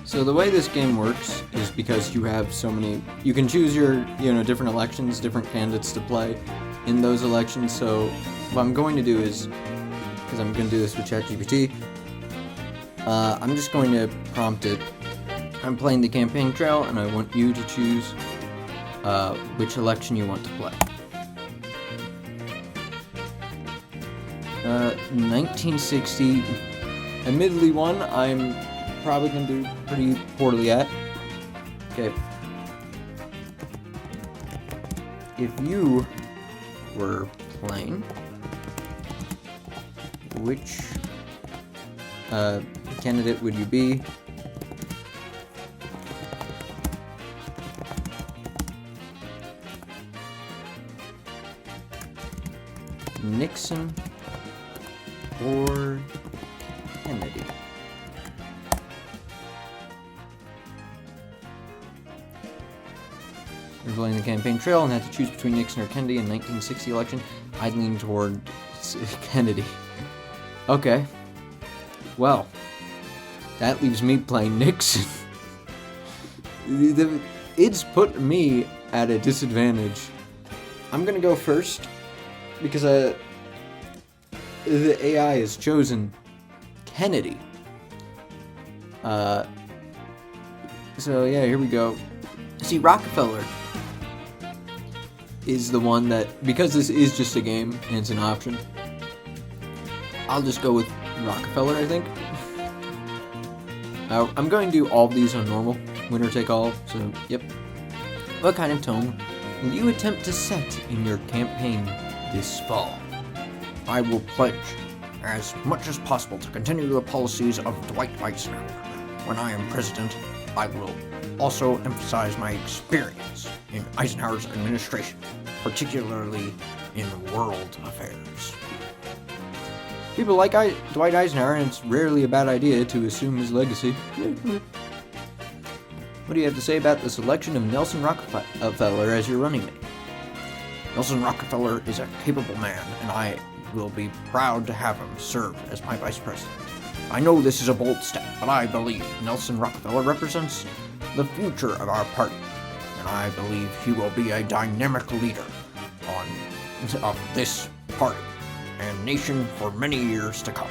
So the way this game works is because you have so many, you can choose your, different elections, different candidates to play in those elections. So what I'm going to do is, because I'm going to do this with ChatGPT, I'm just going to prompt it. I'm playing the campaign trail, and I want you to choose which election you want to play. 1960, admittedly one I'm probably going to do pretty poorly at. Okay. If you were playing, which candidate would you be? Nixon or Kennedy? You're playing the campaign trail and had to choose between Nixon or Kennedy in 1960 election. I'd lean toward Kennedy. Okay. Well, that leaves me playing Nixon. It's put me at a disadvantage. I'm gonna go first because the AI has chosen Kennedy. So yeah, here we go. See, Rockefeller is the one that, because this is just a game and it's an option, I'll just go with Rockefeller, I think. I'm going to do all of these on normal, winner take all, so yep. What kind of tone will you attempt to set in your campaign this fall? I will pledge as much as possible to continue the policies of Dwight Eisenhower. When I am president, I will also emphasize my experience in Eisenhower's administration, particularly in world affairs. People like Dwight Eisenhower, and it's rarely a bad idea to assume his legacy. What do you have to say about the selection of Nelson Rockefeller as your running mate? Nelson Rockefeller is a capable man, and I will be proud to have him serve as my vice president. I know this is a bold step, but I believe Nelson Rockefeller represents the future of our party, and I believe he will be a dynamic leader of this party and nation for many years to come.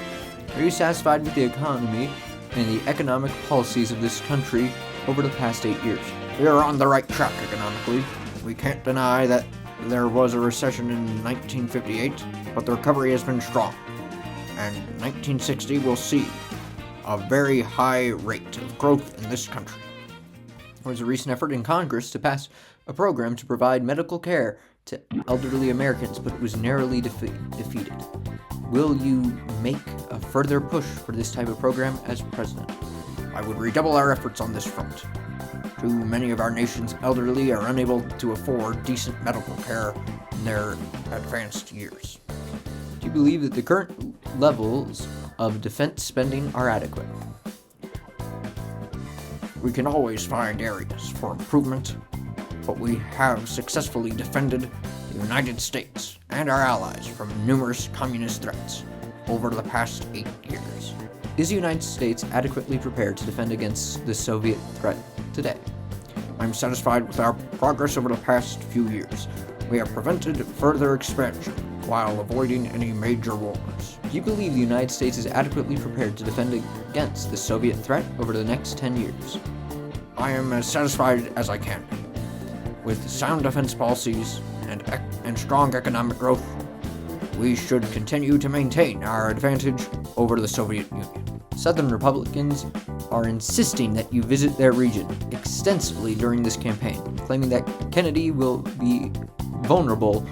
Are you satisfied with the economy and the economic policies of this country over the past 8 years? We are on the right track economically. We can't deny that there was a recession in 1958, but the recovery has been strong, and 1960 will see a very high rate of growth in this country. There was a recent effort in Congress to pass a program to provide medical care to elderly Americans, but it was narrowly defeated. Will you make a further push for this type of program as president? I would redouble our efforts on this front. Too many of our nation's elderly are unable to afford decent medical care in their advanced years. Do you believe that the current levels of defense spending are adequate? We can always find areas for improvement, but we have successfully defended the United States and our allies from numerous communist threats over the past 8 years. Is the United States adequately prepared to defend against the Soviet threat today? I'm satisfied with our progress over the past few years. We have prevented further expansion while avoiding any major wars. Do you believe the United States is adequately prepared to defend against the Soviet threat over the next 10 years? I am as satisfied as I can be. With sound defense policies and strong economic growth, we should continue to maintain our advantage over the Soviet Union. Southern Republicans are insisting that you visit their region extensively during this campaign, claiming that Kennedy will be vulnerable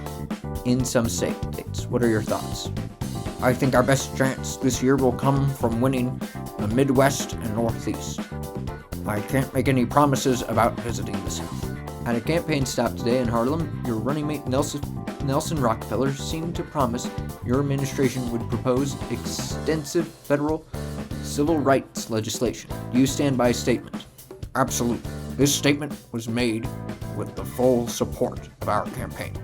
in some states. What are your thoughts? I think our best chance this year will come from winning the Midwest and Northeast. I can't make any promises about visiting the South. At a campaign stop today in Harlem, your running mate Nelson Rockefeller seemed to promise your administration would propose extensive federal civil rights legislation. Do you stand by his statement? Absolutely. This statement was made with the full support of our campaign.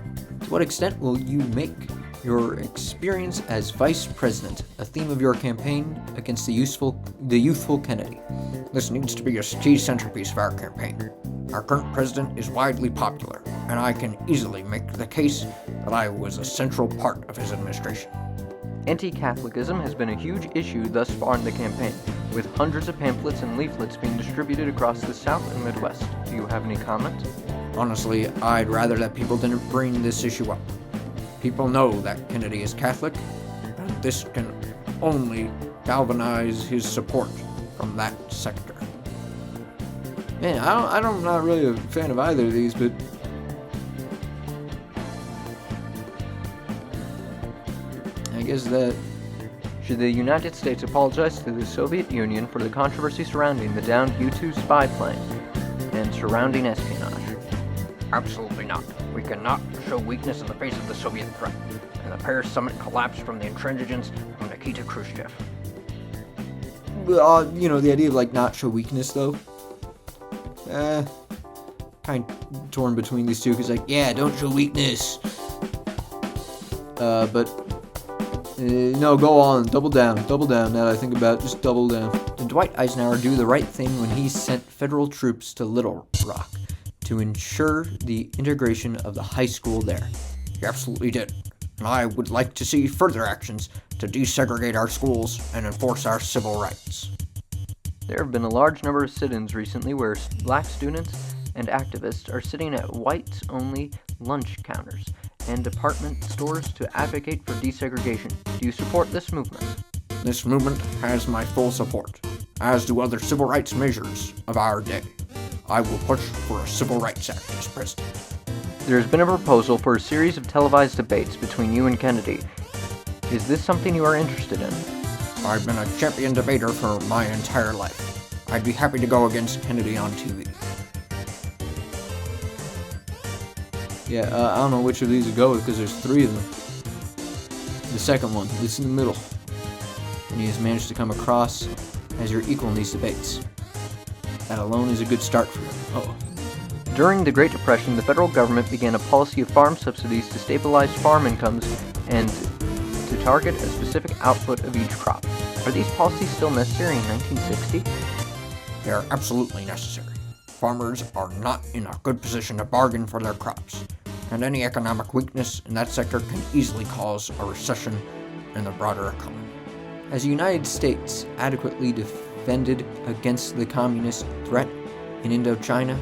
To what extent will you make your experience as vice president a theme of your campaign against the youthful Kennedy? This needs to be a key centerpiece of our campaign. Our current president is widely popular, and I can easily make the case that I was a central part of his administration. Anti-Catholicism has been a huge issue thus far in the campaign, with hundreds of pamphlets and leaflets being distributed across the South and Midwest. Do you have any comments? Honestly, I'd rather that people didn't bring this issue up. People know that Kennedy is Catholic, and this can only galvanize his support from that sector. Man, I'm not really a fan of either of these, but I guess that Should the United States apologize to the Soviet Union for the controversy surrounding the downed U-2 spy plane and surrounding espionage? Absolutely not. We cannot show weakness in the face of the Soviet threat. And the Paris summit collapsed from the intransigence of Nikita Khrushchev. the idea of like not show weakness though. Kind of torn between these two because like don't show weakness. No, go on, double down. Now that I think about it, just double down. Did Dwight Eisenhower do the right thing when he sent federal troops to Little Rock to ensure the integration of the high school there? He absolutely did. And I would like to see further actions to desegregate our schools and enforce our civil rights. There have been a large number of sit-ins recently where black students and activists are sitting at whites-only lunch counters and department stores to advocate for desegregation. Do you support this movement? This movement has my full support, as do other civil rights measures of our day. I will push for a Civil Rights Act as president. There has been a proposal for a series of televised debates between you and Kennedy. Is this something you are interested in? I've been a champion debater for my entire life. I'd be happy to go against Kennedy on TV. I don't know which of these to go with because there's three of them. The second one, this in the middle. And he has managed to come across as your equal in these debates. That alone is a good start for him. During the Great Depression, the federal government began a policy of farm subsidies to stabilize farm incomes and to target a specific output of each crop. Are these policies still necessary in 1960? They are absolutely necessary. Farmers are not in a good position to bargain for their crops, and any economic weakness in that sector can easily cause a recession in the broader economy. Has the United States adequately defended against the communist threat in Indochina?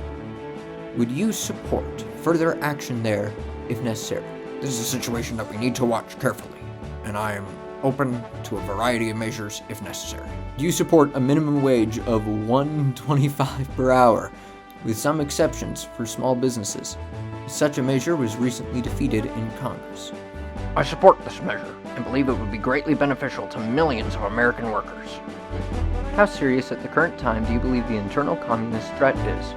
Would you support further action there if necessary? This is a situation that we need to watch carefully, and I am open to a variety of measures if necessary. Do you support a minimum wage of $1.25 per hour, with some exceptions for small businesses? Such a measure was recently defeated in Congress. I support this measure and believe it would be greatly beneficial to millions of American workers. How serious at the current time do you believe the internal communist threat is?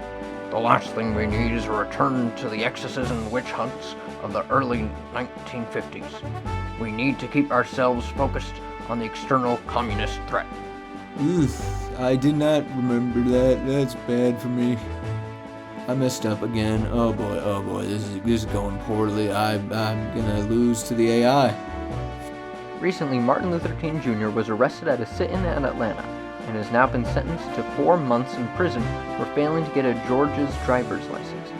The last thing we need is a return to the excesses and witch hunts of the early 1950s. We need to keep ourselves focused on the external communist threat. I did not remember that. That's bad for me. I messed up again. Oh boy, this is going poorly. I'm gonna lose to the AI. Recently, Martin Luther King Jr. was arrested at a sit-in in Atlanta and has now been sentenced to 4 months in prison for failing to get a Georgia's driver's license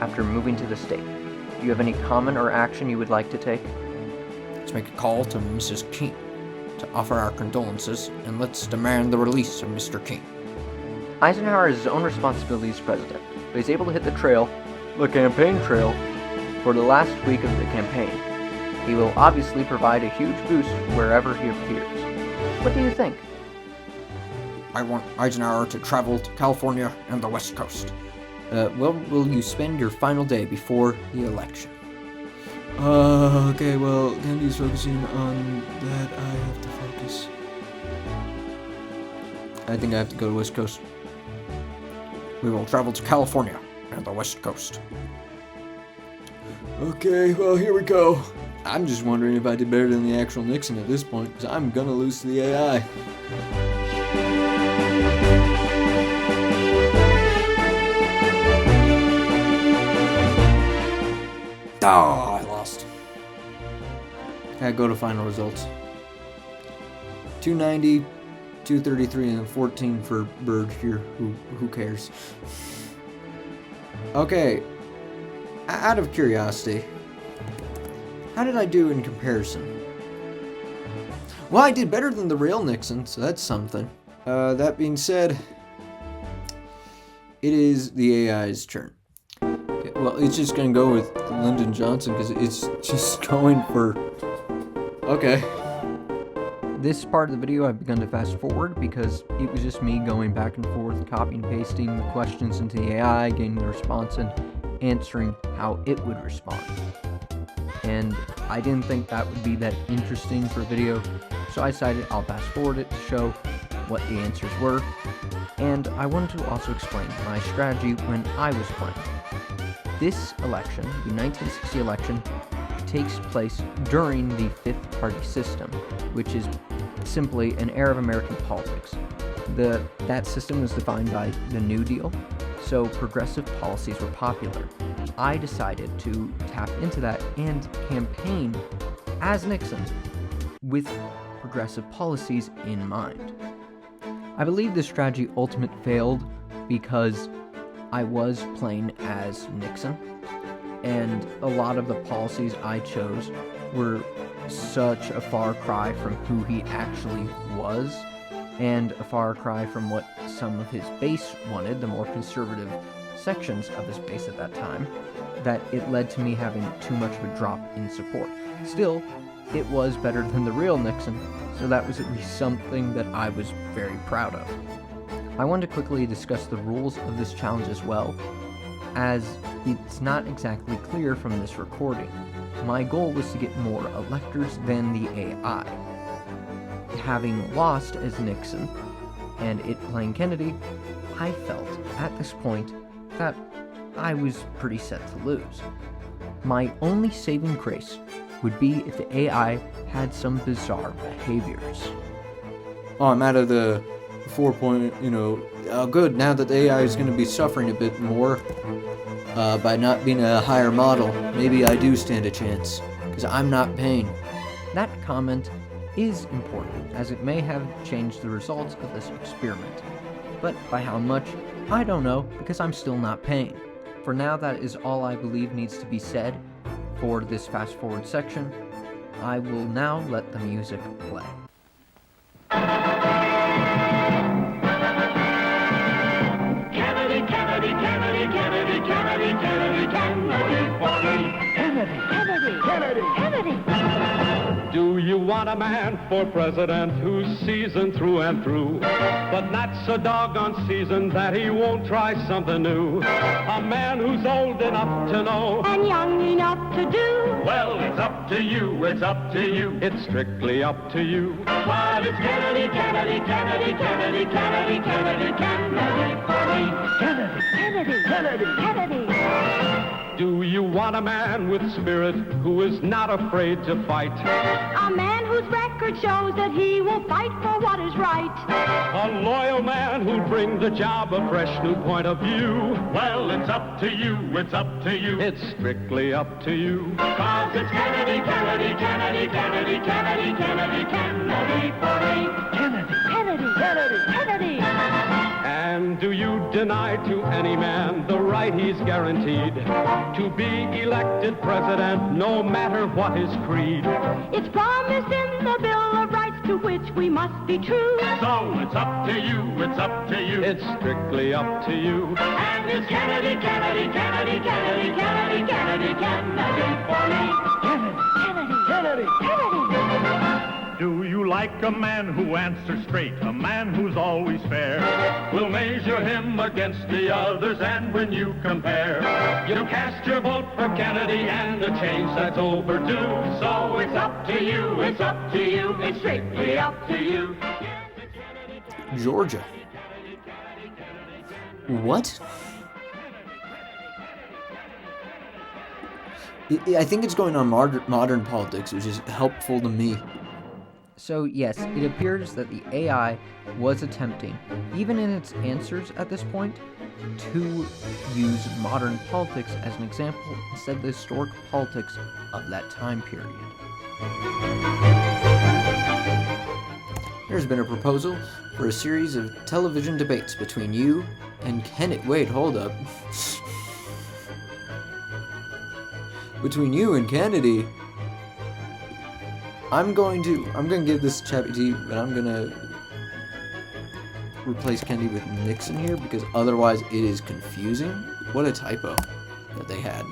after moving to the state. Do you have any comment or action you would like to take? Let's make a call to Mrs. King to offer our condolences, and let's demand the release of Mr. King. Eisenhower has his own responsibility as president, but he's able to hit the campaign trail, for the last week of the campaign. He will obviously provide a huge boost wherever he appears. What do you think? I want Eisenhower to travel to California and the West Coast. Will you spend your final day before the election? Okay, well, Kennedy's focusing on that. I have to focus. I think I have to go to West Coast. We will travel to California and the West Coast. Okay, well, here we go. I'm just wondering if I did better than the actual Nixon at this point, because I'm gonna lose to the AI. Oh, I lost. I go to final results. 290, 233 and then 14 for Bird here. Who cares? Okay. Out of curiosity, how did I do in comparison? Well, I did better than the real Nixon, so that's something. That being said, it is the AI's turn. Well, it's just gonna go with Lyndon Johnson because it's just going for... Okay. This part of the video I've begun to fast forward because it was just me going back and forth, copying and pasting the questions into the AI, getting the response, and answering how it would respond. And I didn't think that would be that interesting for a video, so I decided I'll fast forward it to show what the answers were, and I wanted to also explain my strategy when I was playing. This election, the 1960 election, takes place during the fifth party system, which is simply an era of American politics. That system was defined by the New Deal, so progressive policies were popular. I decided to tap into that and campaign as Nixon with progressive policies in mind. I believe this strategy ultimately failed because I was playing as Nixon, and a lot of the policies I chose were such a far cry from who he actually was, and a far cry from what some of his base wanted, the more conservative sections of his base at that time, that it led to me having too much of a drop in support. Still, it was better than the real Nixon, so that was at least something that I was very proud of. I want to quickly discuss the rules of this challenge as well, as it's not exactly clear from this recording. My goal was to get more electors than the AI. Having lost as Nixon, and it playing Kennedy, I felt at this point that I was pretty set to lose. My only saving grace would be if the AI had some bizarre behaviors. Oh, I'm out of the 4 point, good, now that the AI is going to be suffering a bit more by not being a higher model, maybe I do stand a chance, because I'm not paying. That comment is important, as it may have changed the results of this experiment. But by how much, I don't know, because I'm still not paying. For now, that is all I believe needs to be said for this fast forward section. I will now let the music play. Kennedy, Kennedy, Kennedy, Kennedy, Kennedy, Kennedy, Kennedy, for me. Kennedy, Kennedy, Kennedy, Kennedy. Do you want a man for president who's seasoned through and through, but not so doggone seasoned that he won't try something new? A man who's old enough to know And young enough to do. well, it's up to you, it's up to you. It's strictly up to you. But it's Kennedy, Kennedy, Kennedy, Kennedy, Kennedy, Kennedy, Kennedy, for me. Kennedy, Kennedy, Kennedy, Kennedy. Do you want a man with spirit who is not afraid to fight? A man whose record shows that he will fight for what is right. A loyal man who'll bring the job a fresh new point of view? Well, it's up to you, it's up to you. It's strictly up to you. Cause it's Kennedy, Kennedy, Kennedy, Kennedy, Kennedy, Kennedy, Kennedy, for me. Kennedy, Kennedy, Kennedy, Kennedy. And do you deny to any man the right he's guaranteed to be elected president, no matter what his creed? It's promised in the Bill of Rights to which we must be true. So it's up to you, it's up to you. It's strictly up to you. And it's Kennedy, Kennedy, Kennedy, Kennedy, Kennedy, Kennedy, Kennedy, for me. Kennedy, Kennedy, Kennedy, Kennedy. Do you like a man who answers straight, a man who's always fair? We'll measure him against the others, and when you compare, you cast your vote for Kennedy and a change that's overdue. So it's up to you, it's up to you, it's strictly up to you. Georgia. What? I think it's going on modern politics, which is helpful to me. So yes, it appears that the AI was attempting, even in its answers at this point, to use modern politics as an example instead of the historic politics of that time period. There's been a proposal for a series of television debates between you and Kennedy. Wait, hold up. Between you and Kennedy. I'm gonna give this ChatGPT, but I'm gonna replace Kennedy with Nixon here because otherwise it is confusing. What a typo that they had.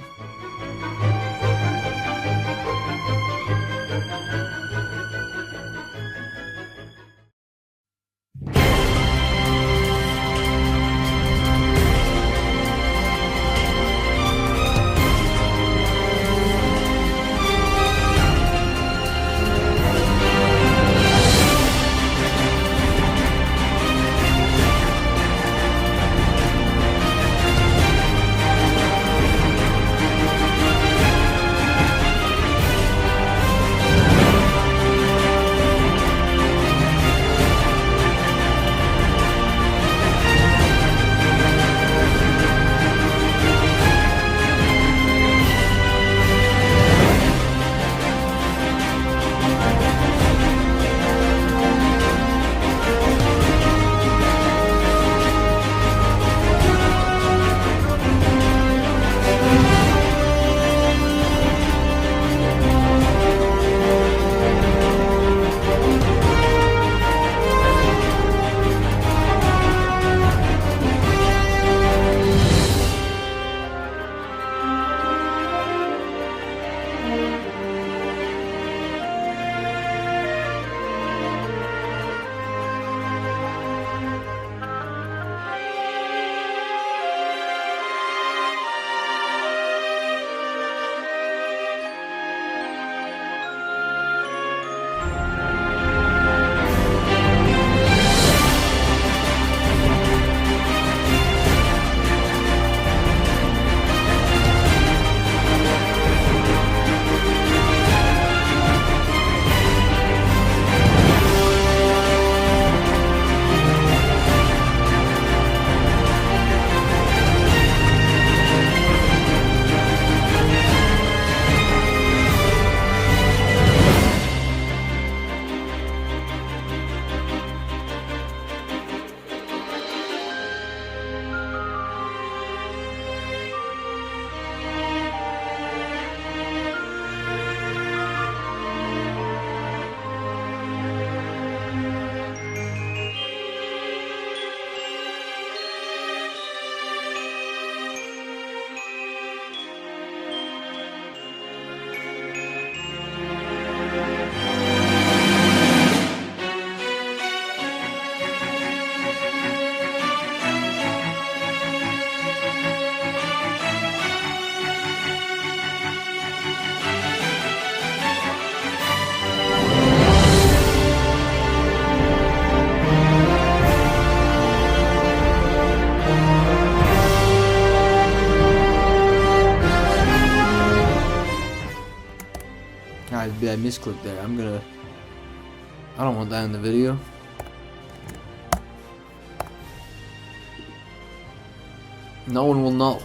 I misclicked there. I don't want that in the video. No one will know.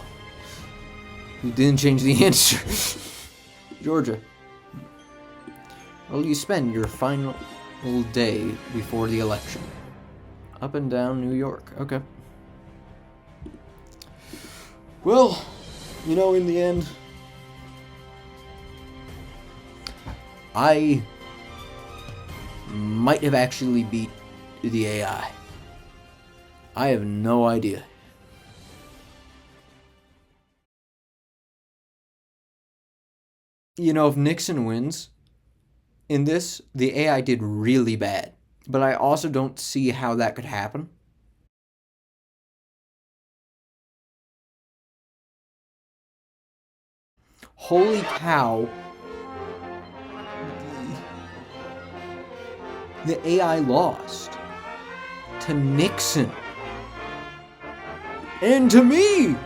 You didn't change the answer. Georgia. Will you spend your final day before the election? Up and down New York. Okay. Well, in the end, I might have actually beat the AI. I have no idea. If Nixon wins in this, the AI did really bad. But I also don't see how that could happen. Holy cow. The AI lost to Nixon. And to me!